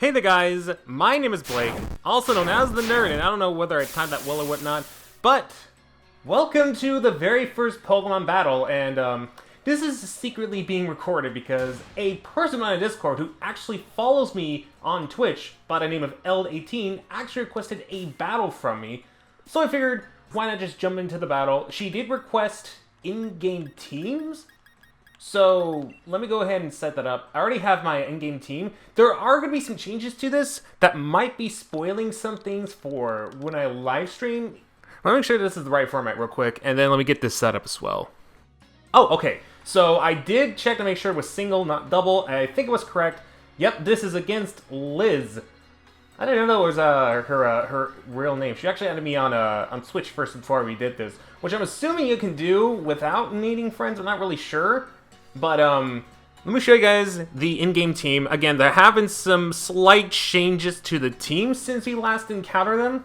Hey there guys, my name is Blake, also known as the Nerd, and I don't know whether I timed that well or whatnot, but welcome to the very first Pokemon battle, and this is secretly being recorded because a person on a Discord who actually follows me on Twitch by the name of Eld18 actually requested a battle from me, so I figured why not just jump into the battle. She did request in-game teams. So, let me go ahead and set that up. I already have my in-game team. There are going to be some changes to this that might be spoiling some things for when I live stream. Let me make sure this is the right format real quick, and then let me get this set up as well. Oh, okay. So, I did check to make sure it was single, not double, and I think it was correct. Yep, this is against Liz. I didn't know it was her real name. She actually added me on Switch first before we did this, which I'm assuming you can do without needing friends. I'm not really sure. But, let me show you guys the in-game team. Again, there have been some slight changes to the team since we last encountered them.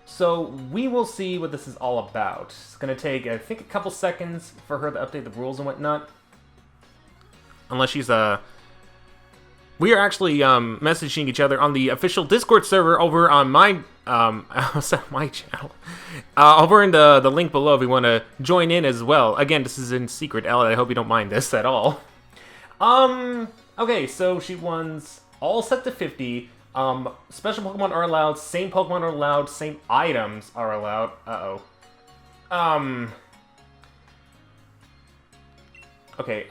So, we will see what this is all about. It's gonna take, I think, a couple seconds for her to update the rules and whatnot. Unless she's, we are actually, messaging each other on the official Discord server over on my, my channel. Over in the link below if you want to join in as well. Again, this is in secret, Ellen. I hope you don't mind this at all. Okay, so she wants all set to 50. Special Pokemon are allowed, same Pokemon are allowed, same items are allowed. Okay,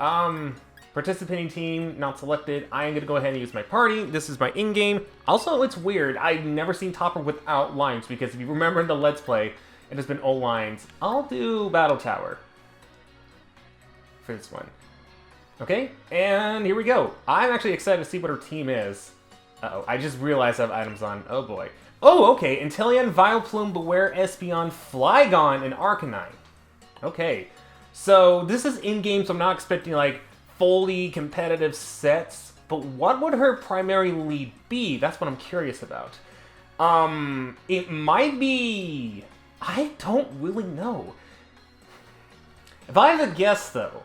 participating team, not selected. I am going to go ahead and use my party. This is my in-game. Also, it's weird. I've never seen Topper without lines, because if you remember in the Let's Play, it has been all lines. I'll do Battle Tower for this one. Okay, and here we go. I'm actually excited to see what her team is. Uh-oh, I just realized I have items on. Oh boy. Oh, okay. Inteleon, Vileplume, Beware, Espeon, Flygon, and Arcanine. Okay. So, this is in-game, so I'm not expecting, like, fully competitive sets, but what would her primary lead be? That's what I'm curious about. It might be... I don't really know. If I have a guess, though,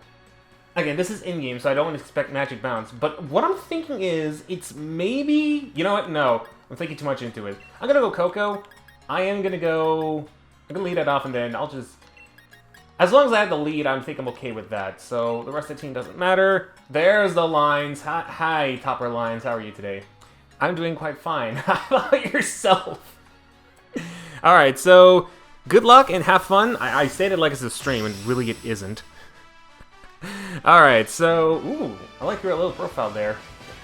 again, this is in-game, so I don't expect Magic Bounce, but what I'm thinking is, it's maybe... You know what? No. I'm thinking too much into it. I'm gonna go Coco. I'm gonna lead it off, and then I'll just... As long as I have the lead, I think I'm okay with that. So, the rest of the team doesn't matter. There's the lines. Hi, Topper Lines. How are you today? I'm doing quite fine. How about yourself? Alright, so, good luck and have fun. I stated like it's a stream, and really it isn't. Alright, so, ooh, I like your little profile there.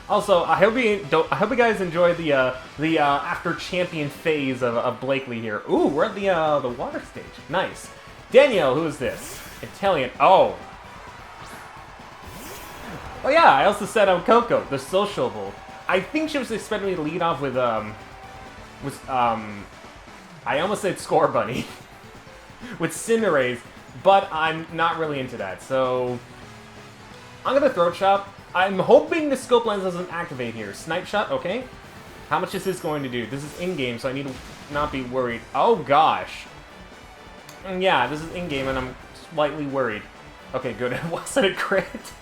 Also, I hope you guys enjoy the after champion phase of Blakely here. Ooh, we're at the water stage. Nice. Danielle, who is this? Italian. Oh. Oh yeah, I also said I'm Coco, the sociable. I think she was expecting me to lead off with, I almost said Score Bunny. with Cinderace, but I'm not really into that, so... I'm gonna Throat Chop. I'm hoping the Scope Lens doesn't activate here. Snipe Shot, okay. How much is this going to do? This is in-game, so I need to not be worried. Oh gosh. Yeah, this is in-game, and I'm slightly worried. Okay, good. It wasn't a crit.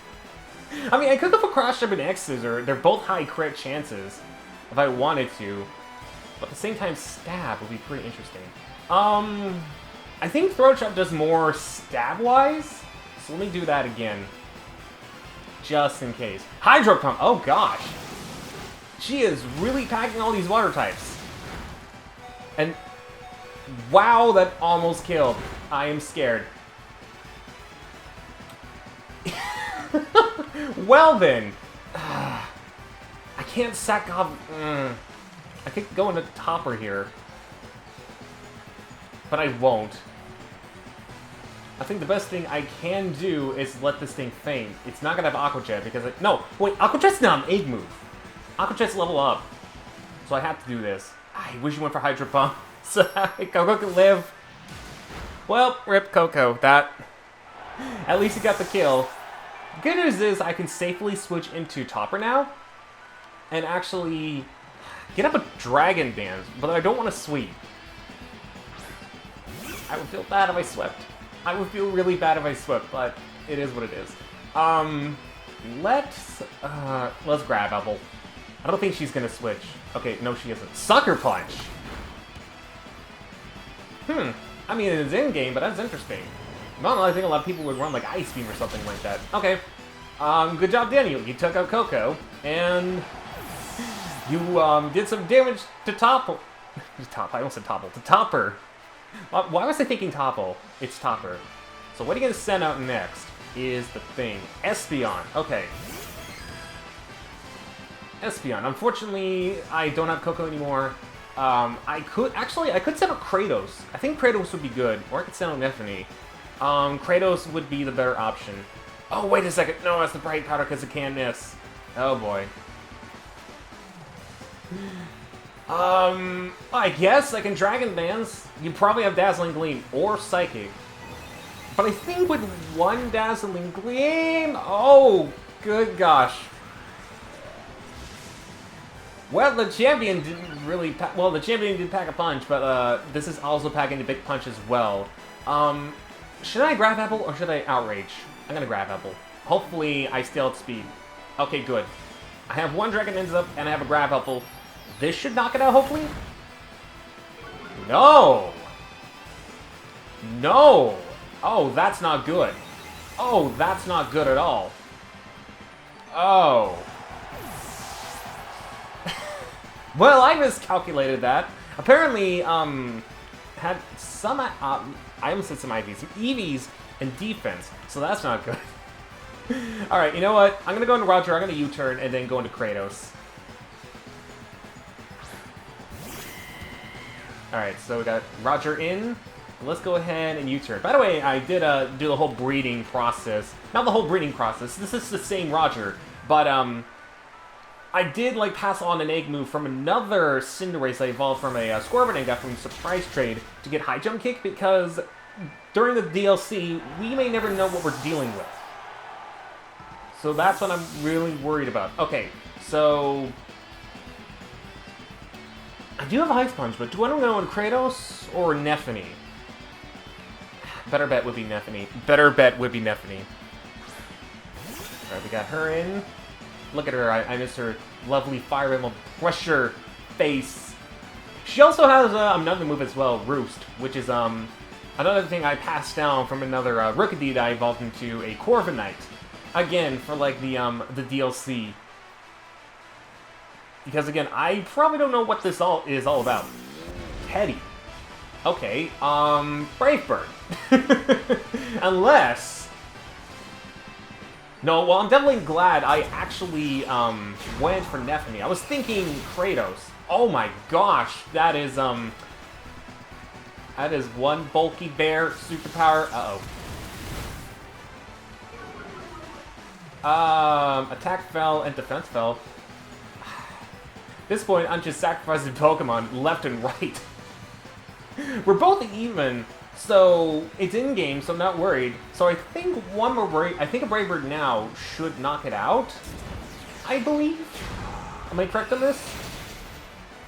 I mean, I could go for Cross Jump and X-Scissor. They're both high crit chances, if I wanted to. But at the same time, Stab would be pretty interesting. I think Throat Chop does more stab-wise, so let me do that again. Just in case. Hydro Pump! Oh gosh! She is really packing all these water types. And... wow, that almost killed. I am scared. Well then. I can't sack off... I could go into Topper here. But I won't. I think the best thing I can do is let this thing faint. It's not gonna have Aqua Jet because no, wait, Aqua Jet's not an egg move. Aqua Jet's level up. So I have to do this. I wish you went for Hydro Pump. So Coco can live. Well, rip Coco. That... At least he got the kill. Good news is I can safely switch into Topper now. And actually get up a Dragon Dance. But I don't want to sweep. I would feel bad if I swept. I would feel really bad if I swept, but it is what it is. Let's grab Apple. I don't think she's gonna switch. Okay, no she isn't. Sucker Punch! I mean, it's in-game, but that's interesting. Well, I think a lot of people would run like Ice Beam or something like that. Okay. Good job, Daniel. You took out Coco, and you did some damage to Topple. I almost said Topple. To Topper. Why was I thinking Topple? It's Topper. So what are you gonna send out next is the thing. Espeon. Okay. Espeon. Unfortunately, I don't have Coco anymore. I could send out Kratos. I think Kratos would be good, or I could send out Neffany. Kratos would be the better option. Oh, wait a second. No, that's the Bright Powder because it can miss. Oh, boy. I guess I can Dragon Dance. You probably have Dazzling Gleam or Psychic. But I think with one Dazzling Gleam... Oh, good gosh. Well, the champion didn't really... Well, the champion did pack a punch, but this is also packing a big punch as well. Should I Grab Apple or should I Outrage? I'm gonna Grab Apple. Hopefully, I stay at speed. Okay, good. I have one Dragon Ends up, and I have a Grab Apple. This should knock it out, hopefully? No! No! Oh, that's not good. Oh, that's not good at all. Oh. Well, I miscalculated that. Apparently, had some, I almost said some IVs, some EVs and defense, so that's not good. Alright, you know what? I'm gonna go into Roger, I'm gonna U-turn, and then go into Kratos. Alright, so we got Roger in. Let's go ahead and U-turn. By the way, I did do the whole breeding process. Not the whole breeding process, this is the same Roger, but I did like pass on an egg move from another Cinderace I evolved from a Squirtle I got from Surprise Trade to get High Jump Kick because during the DLC, we may never know what we're dealing with. So that's what I'm really worried about. Okay, so... I do have Ice Punch, but do I want to go in Kratos or Neffany? Better bet would be Neffany. Better bet would be Neffany. Alright, we got her in. Look at her, I miss her lovely Fire Emblem pressure face. She also has another move as well, Roost, which is another thing I passed down from another Rookidee that I evolved into a Corviknight. Again, for like the DLC. Because again, I probably don't know what this is all about. Teddy. Okay, Brave Bird. Unless... No, well, I'm definitely glad I actually went for Neffany. I was thinking Kratos. Oh my gosh, that is one bulky bear superpower. Attack fell and defense fell. At this point, I'm just sacrificing Pokemon left and right. We're both even. So, it's in-game, so I'm not worried. So I think one more I think a Brave Bird now should knock it out, I believe. Am I correct on this?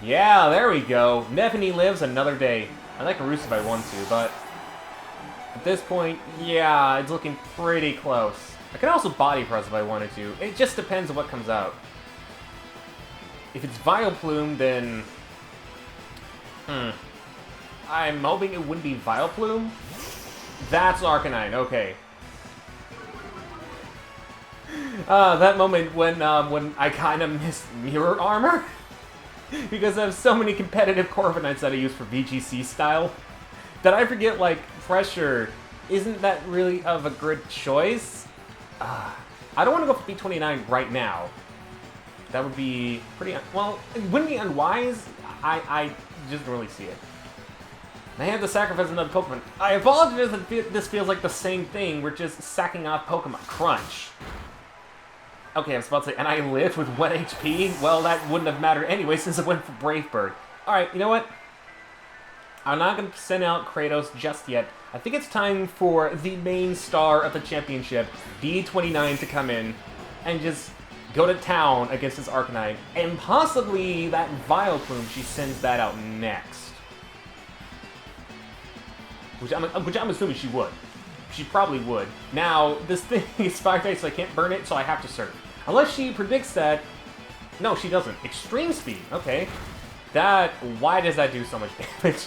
Yeah, there we go. Neffany lives another day. I like a Roost if I want to, but at this point, yeah, it's looking pretty close. I can also Body Press if I wanted to. It just depends on what comes out. If it's Vileplume, then... I'm hoping it wouldn't be Vileplume. That's Arcanine, okay. That moment when I kind of missed Mirror Armor. Because I have so many competitive Corviknights that I use for VGC style. That I forget, like, Pressure isn't that really of a good choice. I don't want to go for B29 right now. That would be pretty... Well, it wouldn't be unwise. I just don't really see it. I have to sacrifice another Pokemon. I apologize if this feels like the same thing. We're just sacking off Pokemon. Crunch. Okay, I was about to say, and I lived with 1 HP? Well, that wouldn't have mattered anyway since I went for Brave Bird. Alright, you know what? I'm not going to send out Kratos just yet. I think it's time for the main star of the championship, B29, to come in and just go to town against this Arcanine. And possibly that Vileplume, she sends that out next. Which I'm assuming she would. She probably would. Now, this thing is Fire Type, so I can't burn it, so I have to surf. Unless she predicts that No, she doesn't. Extreme speed. Okay. That... Why does that do so much damage?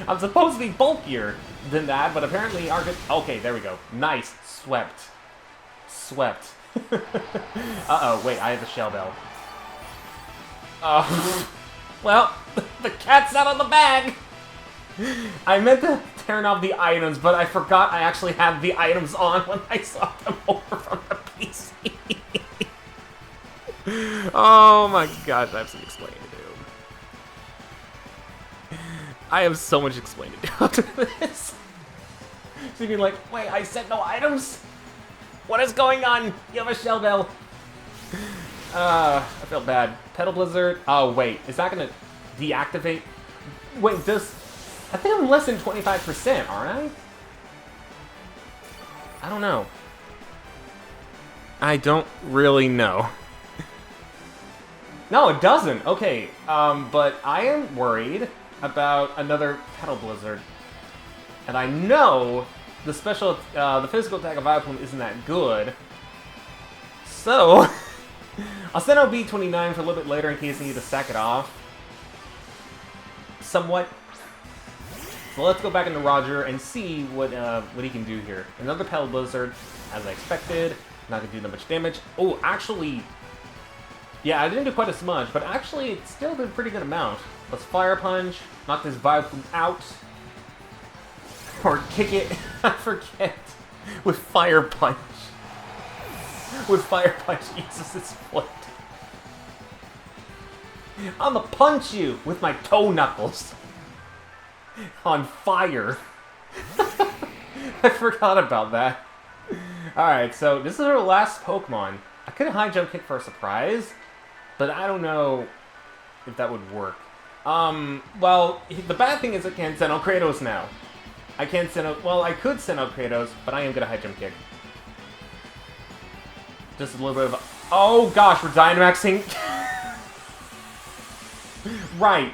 I'm supposed to be bulkier than that, but apparently our... Okay, there we go. Nice. Swept. Swept. Uh-oh, wait, I have the shell bell. Well, the cat's out of the bag! I meant to turn off the items, but I forgot I actually had the items on when I saw them over from the PC. Oh my gosh, I have some explaining to do. I have so much explaining to do after this. So you're like, wait, I said no items? What is going on? You have a shell bell. I feel bad. Petal Blizzard. Oh, wait. Is that going to deactivate? Wait, does... I think I'm less than 25%, aren't I? I don't know. I don't really know. No, it doesn't. Okay, but I am worried about another Petal Blizzard. And I know the special, the physical attack of Vileplume isn't that good. So, I'll send out B29 for a little bit later in case I need to sack it off. Somewhat. So let's go back into Roger and see what he can do here. Another Petal Blizzard, as I expected. Not gonna do that much damage. Oh, actually, yeah, I didn't do quite as much, but actually it still did a pretty good amount. Let's Fire Punch, knock this Vileplume out. Or kick it, I forget, with Fire Punch. With Fire Punch, he uses his foot. I'm gonna punch you with my toe knuckles. On fire. I forgot about that. Alright, so this is our last Pokemon. I could high jump kick for a surprise, but I don't know if that would work. Well, the bad thing is I can't send out Kratos now. I can't send out... Well, I could send out Kratos, but I am gonna high jump kick. Just a little bit of... Oh gosh, we're Dynamaxing. Right.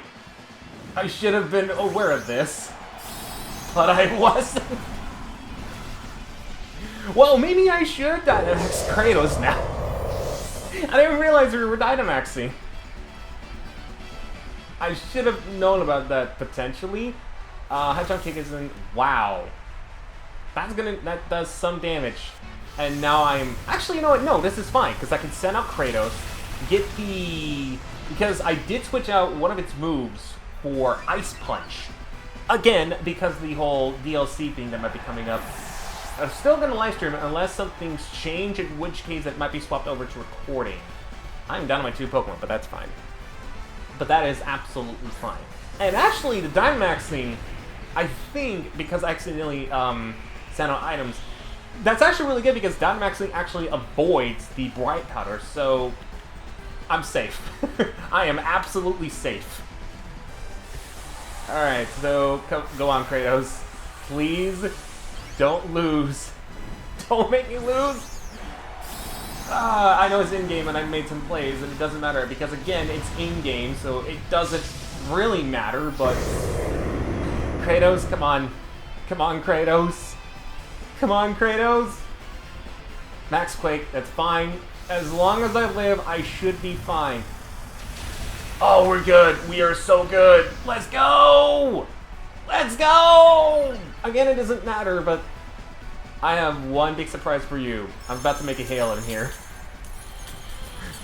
I should have been aware of this. But I wasn't. Well, maybe I should Dynamax Kratos now. I didn't realize we were Dynamaxing. I should have known about that potentially. High jump kick isn't... Wow. That does some damage. And now I'm... Actually, you know what? No, this is fine. Because I can send out Kratos. Get the... Because I did switch out one of its moves for Ice Punch. Again, because of the whole DLC thing that might be coming up. I'm still going to live stream it unless some things change, in which case it might be swapped over to recording. I'm down to my 2 Pokemon, but that's fine. But that is absolutely fine. And actually, the Dynamaxing, I think, because I accidentally sent out items, that's actually really good because Dynamaxing actually avoids the Bright Powder, so I'm safe. I am absolutely safe. Alright, so go on, Kratos. Please don't lose. Don't make me lose. I know it's in-game and I made some plays and it doesn't matter because, again, it's in-game, so it doesn't really matter, but... Kratos, come on. Come on, Kratos. Come on, Kratos. Max Quake, that's fine. As long as I live, I should be fine. Oh, we're good. We are so good. Let's go! Let's go! Again, it doesn't matter, but I have one big surprise for you. I'm about to make a hail in here.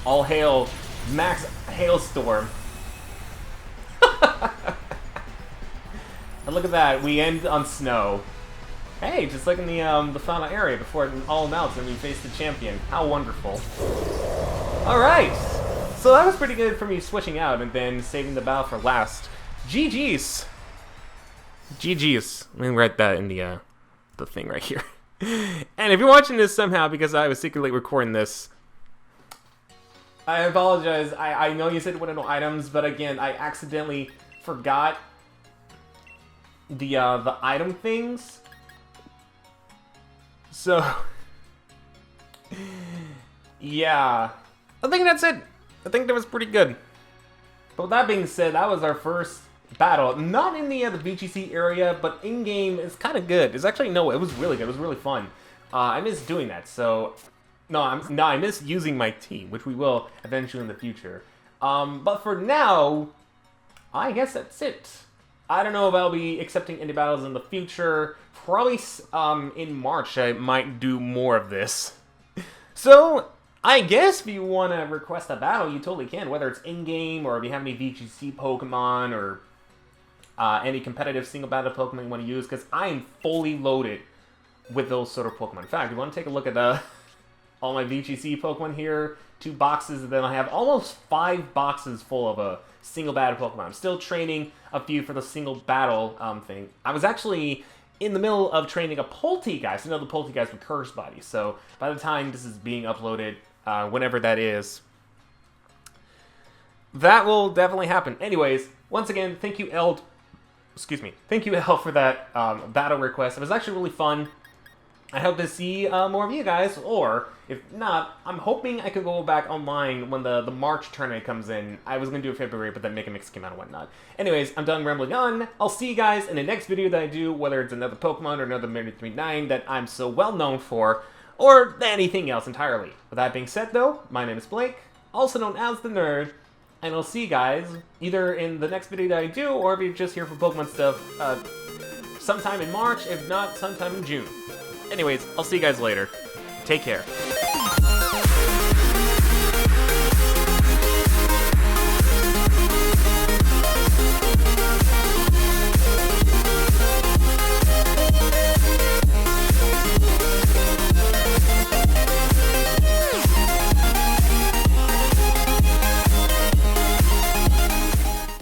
All hail, Max Hailstorm. And look at that, we end on snow. Hey, just like in the final area before it all melts and we face the champion. How wonderful. Alright, so that was pretty good for me switching out and then saving the battle for last. GG's. GG's. Let me write that in the thing right here. And if you're watching this somehow because I was secretly recording this, I apologize. I know you said no items, but again, I accidentally forgot the item things. So, yeah. I think that's it. I think that was pretty good. But with that being said, that was our first battle. Not in the VGC area, but in-game, it's kind of good. It's actually, no, it was really good. It was really fun. I miss doing that, so No, I miss using my team, which we will eventually in the future. But for now, I guess that's it. I don't know if I'll be accepting any battles in the future. Probably in March I might do more of this. So, I guess if you want to request a battle, you totally can. Whether it's in-game, or if you have any VGC Pokemon, or any competitive single battle Pokemon you want to use. Because I am fully loaded with those sort of Pokemon. In fact, if you want to take a look at all my VGC Pokemon here, 2 boxes, and then I have almost 5 boxes full of a single battle Pokemon. I'm still training a few for the single battle thing. I was actually in the middle of training a Poltegeist, the Poltegeist with Curse Body. So by the time this is being uploaded, whenever that is, that will definitely happen. Anyways, once again, thank you, Eld. Excuse me. Thank you, Eld, for that battle request. It was actually really fun. I hope to see more of you guys, or if not, I'm hoping I could go back online when the March tournament comes in. I was going to do it February, but then Make a Mix came out and whatnot. Anyways, I'm done rambling on. I'll see you guys in the next video that I do, whether it's another Pokemon or another Mary 39 that I'm so well known for, or anything else entirely. With that being said, though, my name is Blake, also known as The Nerd, and I'll see you guys either in the next video that I do, or if you're just here for Pokemon stuff, sometime in March, if not, sometime in June. Anyways, I'll see you guys later. Take care.